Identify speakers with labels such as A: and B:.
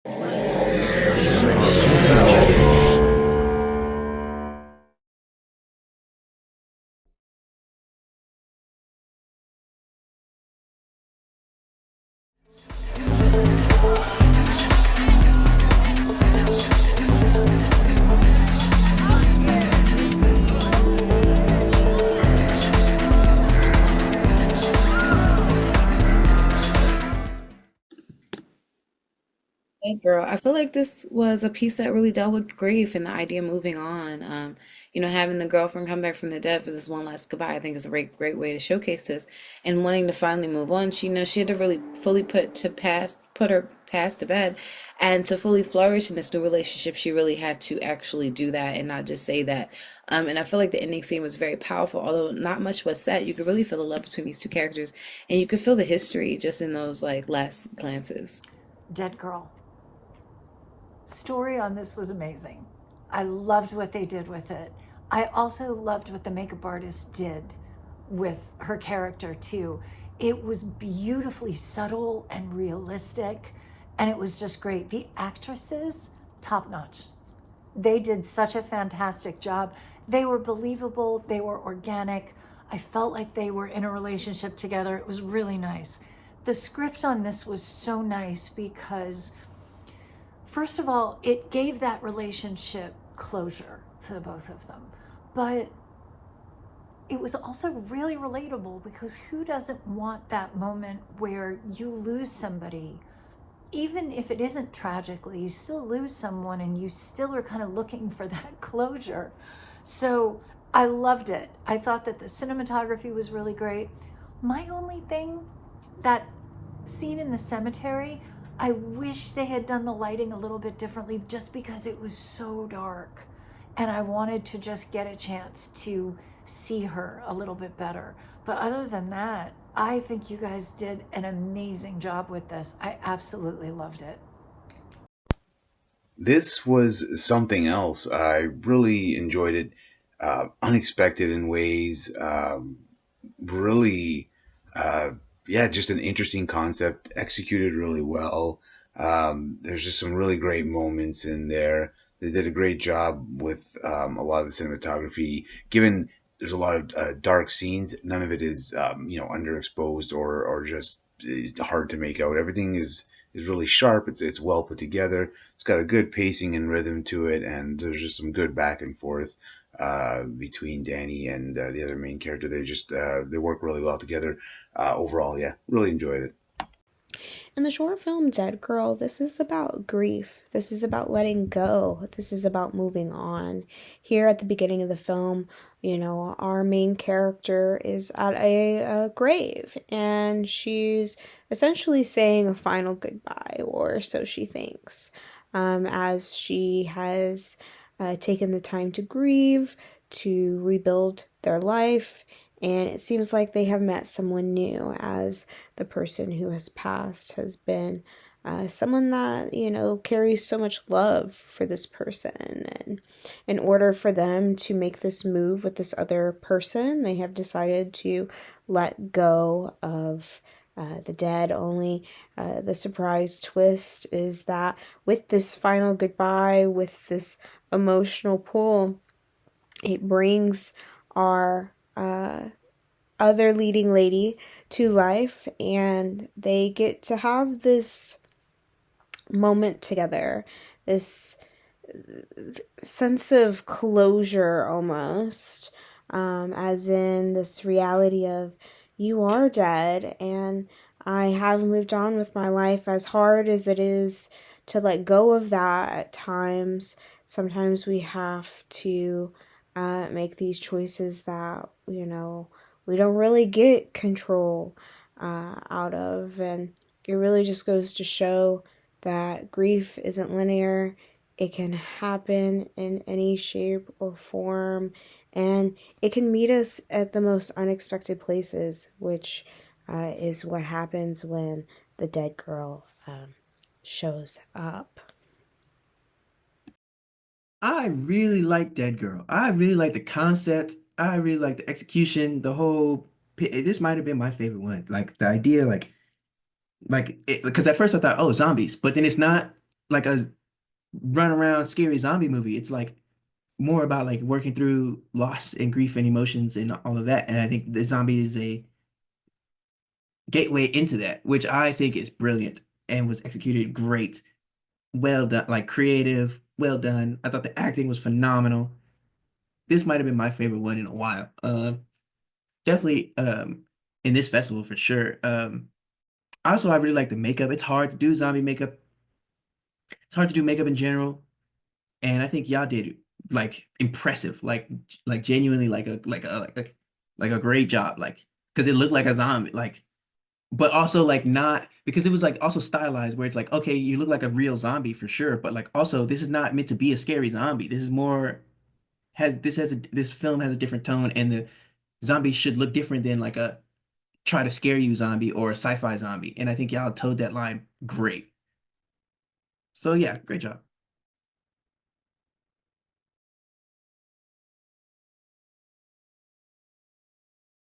A: Hey girl, I feel like this was a piece that really dealt with grief and the idea of moving on. Having the girlfriend come back from the dead for this one last goodbye, I think is a great way to showcase this. And wanting to finally move on, she had to really fully put her past to bed, and to fully flourish in this new relationship, she really had to actually do that and not just say that. And I feel like the ending scene was very powerful, although not much was said. You could really feel the love between these two characters, and you could feel the history just in those like last glances.
B: Dead Girl. Story on this was amazing. I loved what they did with it. I also loved what the makeup artist did with her character, too. It was beautifully subtle and realistic, and it was just great. The actresses, top notch. They did such a fantastic job. They were believable, they were organic. I felt like they were in a relationship together. It was really nice. The script on this was so nice because, first of all, it gave that relationship closure for the both of them. But it was also really relatable because who doesn't want that moment where you lose somebody? Even if it isn't tragically, you still lose someone and you still are kind of looking for that closure. So I loved it. I thought that the cinematography was really great. My only thing, that scene in the cemetery, I wish they had done the lighting a little bit differently just because it was so dark. And I wanted to just get a chance to see her a little bit better. But other than that, I think you guys did an amazing job with this. I absolutely loved it.
C: This was something else. I really enjoyed it. Unexpected in ways. Really, uh, yeah, just an interesting concept, executed really well. There's just some really great moments in there. They did a great job with a lot of the cinematography. Given there's a lot of dark scenes, none of it is underexposed or just hard to make out. Everything is really sharp. It's well put together. It's got a good pacing and rhythm to it, and there's just some good back and forth between Dani and the other main character. They work really well together. Overall, yeah, really enjoyed it.
D: In the short film Dead Girl, this is about grief. This is about letting go. This is about moving on. Here at the beginning of the film, our main character is at a grave and she's essentially saying a final goodbye, or so she thinks, as she has taken the time to grieve, to rebuild their life, and it seems like they have met someone new, as the person who has passed has been someone that, carries so much love for this person. And in order for them to make this move with this other person, they have decided to let go of the dead. Only the surprise twist is that with this final goodbye, with this emotional pull, it brings our other leading lady to life, and they get to have this moment together, this sense of closure almost, as in this reality of, you are dead and I have moved on with my life. As hard as it is to let go of that at times, sometimes we have to make these choices that, we don't really get control out of. And it really just goes to show that grief isn't linear. It can happen in any shape or form, and it can meet us at the most unexpected places, which is what happens when the dead girl shows up.
E: I really like Dead Girl. I really like the concept. I really like the execution. This might have been my favorite one. Like the idea, because at first I thought, oh, zombies, but then it's not. like a run around scary zombie movie. It's like more about like working through loss and grief and emotions and all of that. And I think the zombie is a gateway into that, which I think is brilliant and was executed great. Well done, like creative, well done. I thought the acting was phenomenal. This might have been my favorite one in a while. Definitely in this festival for sure. Also I really like the makeup. It's hard to do zombie makeup. It's hard to do makeup in general. And I think y'all did like impressive, like genuinely like a great job, like because it looked like a zombie, like but also like not because it was like also stylized where it's like okay, you look like a real zombie for sure, but like also this is not meant to be a scary zombie. This is more this film has a different tone, and the zombie should look different than like a try to scare you zombie or a sci-fi zombie. And I think y'all towed that line great. So yeah, great job.